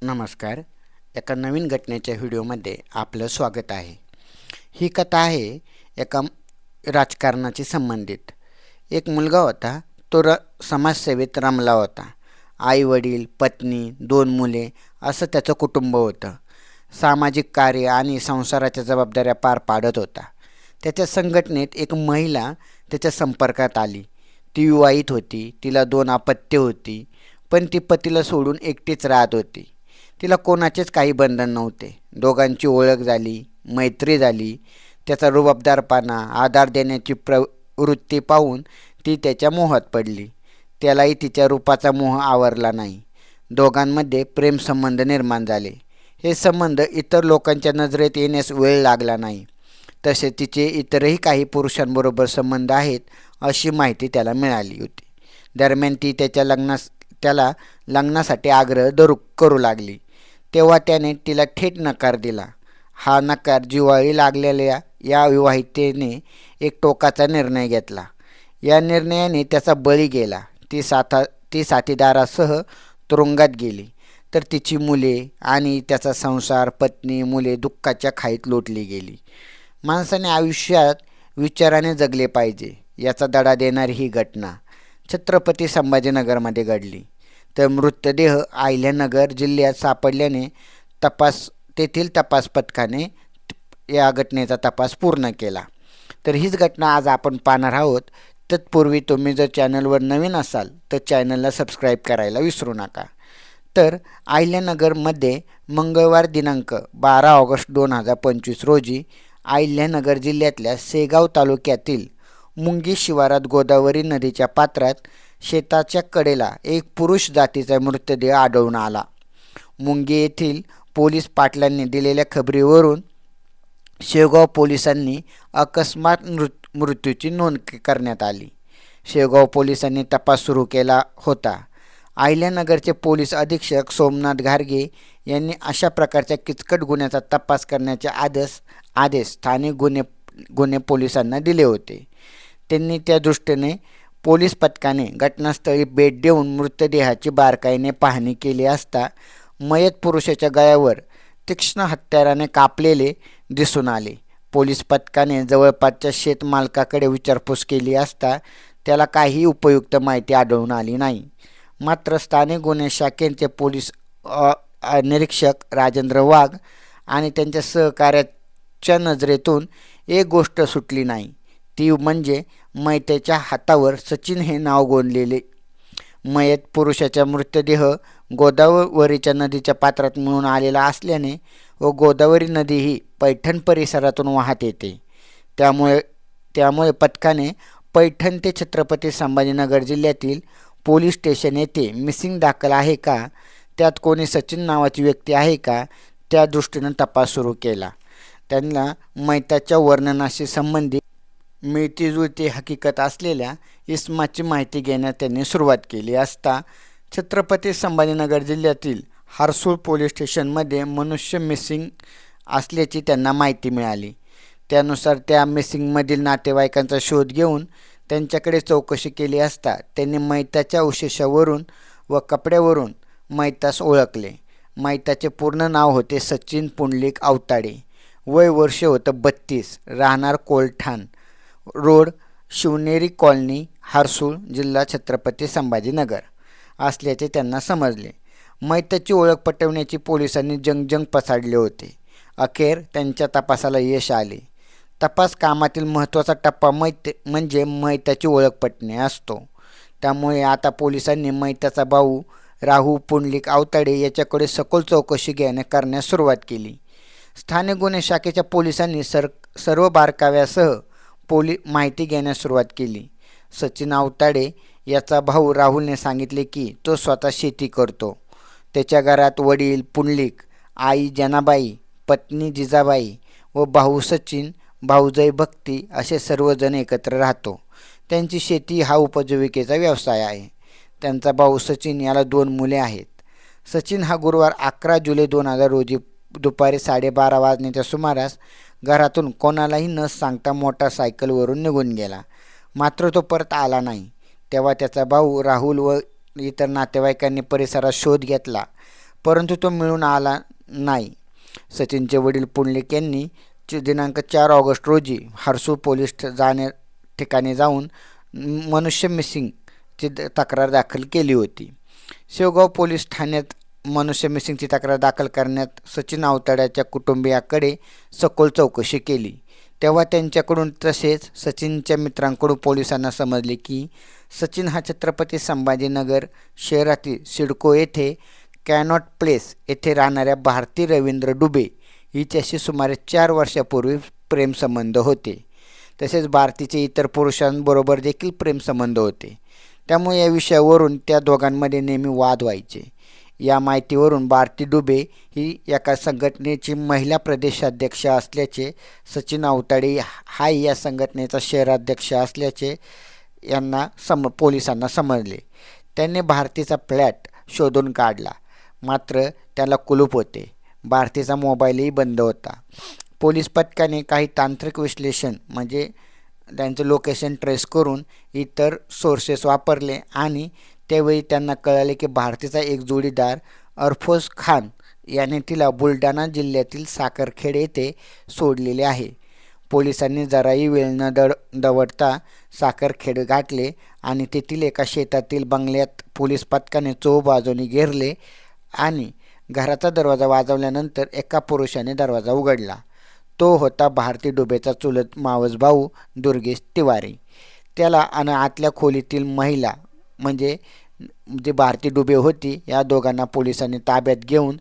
नमस्कार. एका नवीन घटनेच्या व्हिडिओमध्ये आपलं स्वागत आहे. ही कथा आहे एका राजकारणाशी संबंधित. एक मुलगा होता. तो समाजसेवेत रमला होता. आई वडील, पत्नी, 2 मुले असं त्याचं कुटुंब होतं. सामाजिक कार्य आणि संसाराच्या जबाबदाऱ्या पार पाडत होता. त्याच्या संघटनेत एक महिला त्याच्या संपर्कात आली. ती विवाहित होती. तिला 2 अपत्ये होती. पण ती पतीला सोडून एकटीच राहत होती. तिला कोणाचेच काही बंधन नव्हते. दोघांची ओळख झाली, मैत्री झाली. त्याचा रुबाबदारपणा, आधार देण्याची प्रवृत्ती पाहून ती त्याच्या मोहात पडली. त्यालाही तिच्या रूपाचा मोह आवरला नाही. दोघांमध्ये प्रेमसंबंध निर्माण झाले. हे संबंध इतर लोकांच्या नजरेत येण्यास वेळ लागला नाही. तसे तिचे इतरही काही पुरुषांबरोबर संबंध आहेत अशी माहिती त्याला मिळाली होती. दरम्यान ती त्याला लग्नासाठी आग्रह करू लागली. तेव्हा त्याने तिला थेट नकार दिला. हा नकार जिव्हाळी लागलेल्या या विवाहितेने एक टोकाचा निर्णय घेतला. या निर्णयाने त्याचा बळी गेला. ती साथीदारासह तुरुंगात गेली. तर तिची मुले आणि त्याचा संसार, पत्नी, मुले दुःखाच्या खाईत लोटली गेली. माणसाने आयुष्यात विचाराने जगले पाहिजे याचा धडा देणारी ही घटना छत्रपती संभाजीनगरमध्ये घडली. तर मृतदेह अहिल्यानगर जिल्ह्यात सापडल्याने तेथील तपास पथकाने या घटनेचा तपास पूर्ण केला. तर हीच घटना आज आपण पाहणार आहोत. तत्पूर्वी तुम्ही जर चॅनलवर नवीन असाल तर चॅनलला सबस्क्राईब करायला विसरू नका. तर अहिल्यानगरमध्ये मंगळवार दिनांक 12 ऑगस्ट 2025 रोजी अहिल्यानगर जिल्ह्यातल्या शेगाव तालुक्यातील मुंगी शिवारात गोदावरी नदीच्या पात्रात शेताच्या कडेला एक पुरुष जातीचा मृतदेह आढळून आला. मुंगी येथील पोलीस पाटलांनी दिलेल्या खबरीवरून शेगाव पोलिसांनी अकस्मात मृत्यूची नोंद करण्यात आली. शेगाव पोलिसांनी तपास सुरू केला होता. अहिल्यानगरचे पोलीस अधीक्षक सोमनाथ घारगे यांनी अशा प्रकारच्या किचकट गुन्ह्याचा तपास करण्याचे आदेश स्थानिक गुन्हे पोलिसांना दिले होते. त्यांनी त्या दृष्टीने पोलीस पथकाने घटनास्थळी भेट देऊन मृतदेहाची बारकाईने पाहणी केली असता मयत पुरुषाच्या गळ्यावर तीक्ष्ण हत्याराने कापलेले दिसून आले. पोलीस पथकाने जवळपासच्या शेतमालकाकडे विचारपूस केली असता त्याला काही उपयुक्त माहिती आढळून आली नाही. मात्र स्थानिक गुन्हे शाखेचे पोलीस निरीक्षक राजेंद्र वाघ आणि त्यांच्या सहकार्याच्या नजरेतून एक गोष्ट सुटली नाही. ती म्हणजे मयतेच्या हातावर सचिन हे नाव गोंदलेले. मयत पुरुषाचा मृतदेह गोदावरीच्या नदीच्या पात्रात मिळून आलेला असल्याने व गोदावरी नदी ही पैठण परिसरातून वाहत येते. त्यामुळे पथकाने पैठण ते छत्रपती संभाजीनगर जिल्ह्यातील पोलीस स्टेशन येथे मिसिंग दाखल आहे का, त्यात कोणी सचिन नावाची व्यक्ती आहे का, त्या दृष्टीने तपास सुरू केला. त्यांना मयताच्या वर्णनाशी संबंधित मिळतीजुळती हकीकत असलेल्या इसमाची माहिती घेण्यास त्यांनी सुरुवात केली असता छत्रपती संभाजीनगर जिल्ह्यातील हर्सूल पोलीस स्टेशनमध्ये मनुष्य मिसिंग असल्याची त्यांना माहिती मिळाली. त्यानुसार त्या मिसिंगमधील नातेवाईकांचा शोध घेऊन त्यांच्याकडे चौकशी केली असता त्यांनी मयताच्या अवशेषावरून व कपड्यावरून मयतास ओळखले. मयताचे पूर्ण नाव होते सचिन पुंडलिक आवताडे. वय वर्ष होतं 32. राहणार कोलठाण रोड, शिवनेरी कॉलनी, हर्सूल, जिल्हा छत्रपती संभाजीनगर असल्याचे त्यांना समजले. मयताची ओळख पटवण्याची पोलिसांनी जंगजंग पसाडले होते. अखेर त्यांच्या तपासाला यश आले. तपास कामातील महत्त्वाचा टप्पा म्हणजे मयताची ओळख पटणे असतो. त्यामुळे आता पोलिसांनी मयताचा भाऊ राहू पुंडलिक आवताडे याच्याकडे सखोल चौकशी करण्यास सुरुवात केली. स्थानिक गुन्हे शाखेच्या पोलिसांनी सर्व बारकाव्यासह माहिती घेण्यास सुरुवात केली. सचिन आवताडे याचा भाऊ राहुलने सांगितले की तो स्वतः शेती करतो. त्याच्या घरात वडील पुंडलिक, आई जनाबाई, पत्नी जिजाबाई व भाऊ सचिन, भाऊजाई भक्ती असे सर्वजण एकत्र राहतो. त्यांची शेती हा उपजीविकेचा व्यवसाय आहे. त्यांचा भाऊ सचिन याला 2 मुले आहेत. सचिन हा गुरुवार 11 जुलै 2000 रोजी दुपारी 12:30 वाजण्याच्या सुमारास घरातून कोणालाही न सांगता मोटारसायकलवरून निघून गेला. मात्र तो परत आला नाही. तेव्हा त्याचा भाऊ राहुल व इतर नातेवाईकांनी परिसरात शोध घेतला, परंतु तो मिळून आला नाही. सचिनचे वडील पुंडलिक यांनी दिनांक 4 ऑगस्ट रोजी हर्सू पोलीस ठिकाणी जाऊन मनुष्य मिसिंगची तक्रार दाखल केली होती. शेवगाव पोलीस ठाण्यात मनुष्य मिसिंगची तक्रार दाखल करण्यात सचिन आवताड्याच्या कुटुंबियाकडे सखोल चौकशी केली. तेव्हा त्यांच्याकडून तसेच सचिनच्या मित्रांकडून पोलिसांना समजले की सचिन हा छत्रपती संभाजीनगर शहरातील सिडको येथे कॅनॉट प्लेस येथे राहणाऱ्या भारती रवींद्र डुबे हिच्याशी सुमारे 4 वर्षापूर्वी प्रेमसंबंध होते. तसेच भारतीचे इतर पुरुषांबरोबर देखील प्रेमसंबंध होते. त्यामुळे या विषयावरून त्या दोघांमध्ये नेहमी वाद व्हायचे. या माहितीवरून भारती डुबे ही एका संघटनेची महिला प्रदेशाध्यक्ष असल्याचे, सचिन आवताडे हा या संघटनेचा शहराध्यक्ष असल्याचे पोलिसांना समजले. त्यांनी भारतीचा फ्लॅट शोधून काढला, मात्र त्याला कुलूप होते. भारतीचा मोबाईलही बंद होता. पोलीस पथकाने काही तांत्रिक विश्लेषण म्हणजे त्यांचं लोकेशन ट्रेस करून इतर सोर्सेस वापरले आणि त्यावेळी त्यांना कळाले की भारतीचा एक जोडीदार अरफोज खान याने तिला बुलढाणा जिल्ह्यातील साखरखेड येथे सोडलेले आहे. पोलिसांनी जराही वेळ न दवडता साखरखेड गाठले आणि तेथील एका शेतातील बंगल्यात पोलीस पथकाने चोहोबाजूंनी घेरले आणि घराचा दरवाजा वाजवल्यानंतर एका पुरुषाने दरवाजा उघडला. तो होता भारती डुबेचा चुलत मावस भाऊ दुर्गेश तिवारी. त्याला आणि आतल्या खोलीतील महिला म्हणजे जी भारती डुबे होती या दोघांना पोलिसांनी ताब्यात घेऊन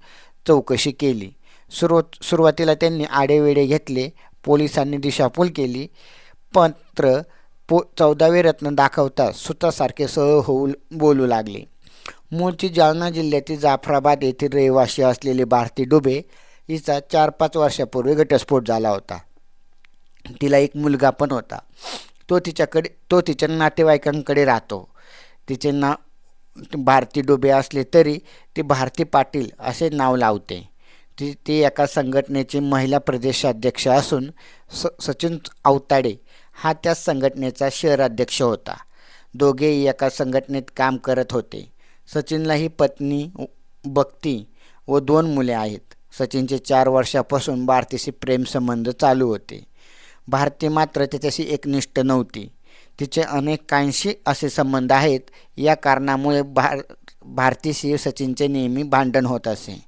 चौकशी केली. सुरुवातीला त्यांनी आडेवेडे घेतले. पोलिसांनी दिशाभूल केली. मात्र 14वे रत्न दाखवता सुतासारखे सहज होऊ बोलू लागले. मूळची जालना जिल्ह्यातील जाफराबाद येथील रहिवासी असलेली भारती डुबे हिचा 4-5 वर्षापूर्वी घटस्फोट झाला होता. तिला एक मुलगा पण होता. तो तिच्या नातेवाईकांकडे राहतो. तिचे नाव भारती डुबे असले तरी ती भारती पाटील असे नाव लावते. ती एका संघटनेची महिला प्रदेशाध्यक्ष असून सचिन आवताडे हा त्या संघटनेचा शहराध्यक्ष होता. दोघेही एका संघटनेत काम करत होते. सचिनला ही पत्नी भक्ती व 2 मुले आहेत. सचिनचे 4 वर्षापासून भारतीशी प्रेमसंबंध चालू होते. भारती मात्र त्याच्याशी एकनिष्ठ नव्हती. तिचे अनेकांशी असे संबंध आहेत. या कारणामुळे भारतीशी सचिनचे नेहमी भांडण होत असे.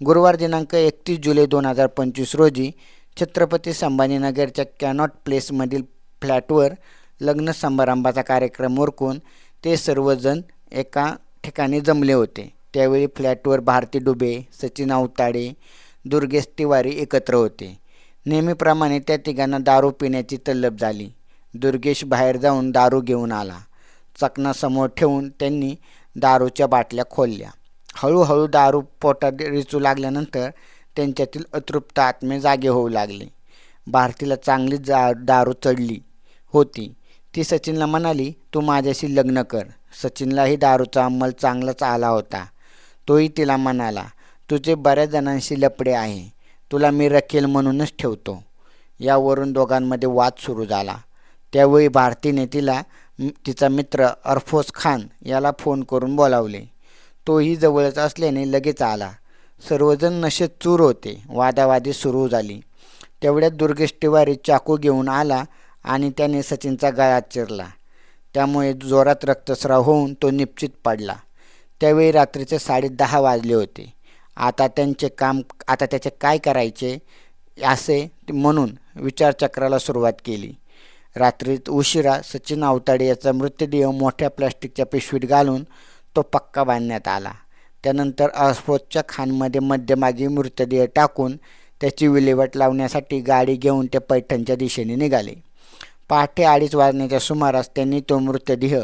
गुरुवार दिनांक 31 जुलै 2025 रोजी छत्रपती संभाजीनगरच्या कॅनॉट प्लेसमधील फ्लॅटवर लग्न समारंभाचा कार्यक्रम उरकून ते सर्वजण एका ठिकाणी जमले होते. त्यावेळी फ्लॅटवर भारती डुबे, सचिन आवताडे, दुर्गेश तिवारी एकत्र होते. नेहमीप्रमाणे त्या तिघांना दारू पिण्याची तलब झाली. दुर्गेश बाहेर जाऊन दारू घेऊन आला. चकना समोर ठेवून त्यांनी दारूच्या बाटल्या खोलल्या. हळूहळू दारू पोटात रिचू लागल्यानंतर त्यांच्यातील अतृप्त आत्मे जागे होऊ लागले. भारतीला चांगलीच दारू चढली होती. ती सचिनला म्हणाली, तू माझ्याशी लग्न कर. सचिनलाही दारूचा अंमल चांगलाच आला होता. तोही तिला म्हणाला, तुझे बऱ्याच जणांशी लफडे आहे. तुला मी रखेल म्हणूनच ठेवतो. यावरून दोघांमध्ये वाद सुरू झाला. त्यावेळी भारतीने तिचा मित्र अरफोज खान याला फोन करून बोलावले. तोही जवळच असल्याने लगेच आला. सर्वजण नशेत चूर होते. वादावादी सुरू झाली. तेवढ्यात दुर्गेश तिवारी चाकू घेऊन आला आणि त्याने सचिनचा गळा चिरला. त्यामुळे जोरात रक्तस्राव होऊन तो निपचित पडला. त्यावेळी रात्रीचे 10:30 वाजले होते. आता त्याचे काय करायचे असे म्हणून विचारचक्राला सुरुवात केली. रात्रीत उशिरा सचिन आवताडे याचा मृतदेह मोठ्या प्लॅस्टिकच्या पिशवीत घालून तो पक्का बांधण्यात आला. त्यानंतर अरफोजच्या खाणमध्ये मध्यभागी मृतदेह टाकून त्याची विल्हेवाट लावण्यासाठी गाडी घेऊन ते पैठणच्या दिशेने निघाले. पहाटे 2:30 वाजण्याच्या सुमारास त्यांनी तो मृतदेह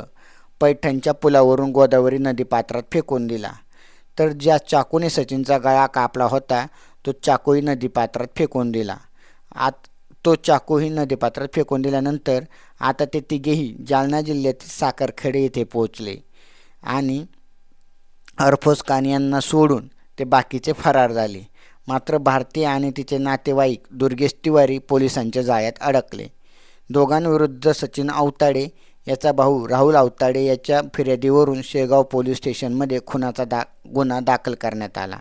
पैठणच्या पुलावरून गोदावरी नदीपात्रात फेकून दिला. तर ज्या चाकूने सचिनचा गळा कापला होता तो चाकूही नदीपात्रात फेकून दिला. तो चाकूही नदीपात्रात फेकून दिल्यानंतर आता ते तिघेही जालना जिल्ह्यातील साखरखेडे येथे पोहोचले आणि अरफोज खान यांना सोडून ते बाकीचे फरार झाले. मात्र भारती आणि तिचे नातेवाईक दुर्गेश तिवारी पोलिसांच्या जाळ्यात अडकले. दोघांविरुद्ध सचिन आवताडे याचा भाऊ राहुल आवताडे याच्या फिर्यादीवरून शेगाव पोलीस स्टेशनमध्ये खुनाचा गुन्हा दाखल करण्यात आला.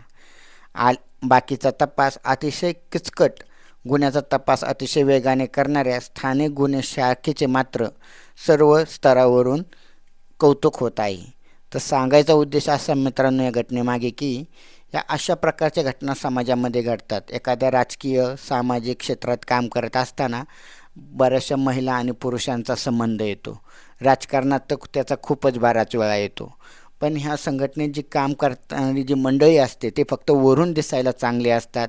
बाकीचा तपास अतिशय किचकट गुन्ह्याचा तपास अतिशय वेगाने करणाऱ्या स्थानिक गुन्हे शाखेचे मात्र सर्व स्तरावरून कौतुक होत आहे. तर सांगायचा उद्देश असा मित्रांनो या घटनेमागे की या अशा प्रकारच्या घटना समाजामध्ये घडतात. एखाद्या राजकीय सामाजिक क्षेत्रात काम करत असताना बऱ्याचशा महिला आणि पुरुषांचा संबंध येतो. राजकारणात तर त्याचा खूपच बराच वेळा येतो. पण ह्या संघटनेत जी काम करणारी जी मंडळी असते ते फक्त वरून दिसायला चांगले असतात,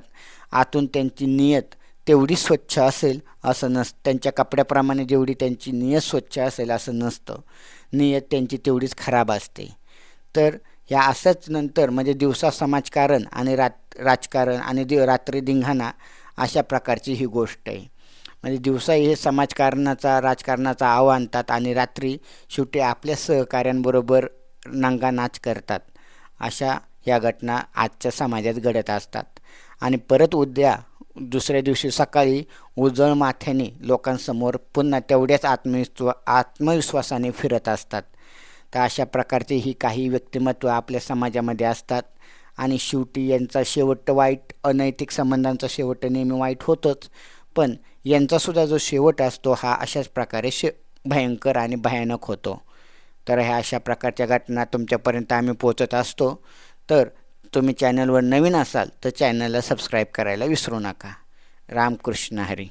आतून त्यांची नियत तेवढी स्वच्छ असेल असं नसतं. त्यांच्या कपड्याप्रमाणे जेवढी त्यांची नियत स्वच्छ असेल असं नसतं. नियत त्यांची तेवढीच खराब असते. तर ह्या असंच नंतर म्हणजे दिवसा समाजकारण आणि राजकारण आणि रात्री धिंगाणा अशा प्रकारची ही गोष्ट आहे. म्हणजे दिवसा हे राजकारणाचा आव आणतात आणि रात्री शेवटी आपल्या सहकाऱ्यांबरोबर नांगानाच करतात. अशा या घटना आजच्या समाजात घडत असतात आणि परत दुसऱ्या दिवशी सकाळी उजळ माथ्याने लोकांसमोर पुन्हा तेवढ्याच आत्मविश्वासाने फिरत असतात. तर अशा प्रकारचे ही काही व्यक्तिमत्व आपल्या समाजामध्ये असतात आणि शेवटी यांचा शेवट वाईट, अनैतिक संबंधांचा शेवट नेहमी वाईट होतोच, पण यांचासुद्धा जो शेवट असतो हा अशाच प्रकारे भयंकर आणि भयानक होतो. तर ह्या अशा प्रकारच्या घटना तुमच्यापर्यंत आम्ही पोहोचत असतो. तर तुम्ही चॅनलवर नवीन असाल तर चॅनलला सबस्क्राईब करायला विसरू नका. रामकृष्ण हरी.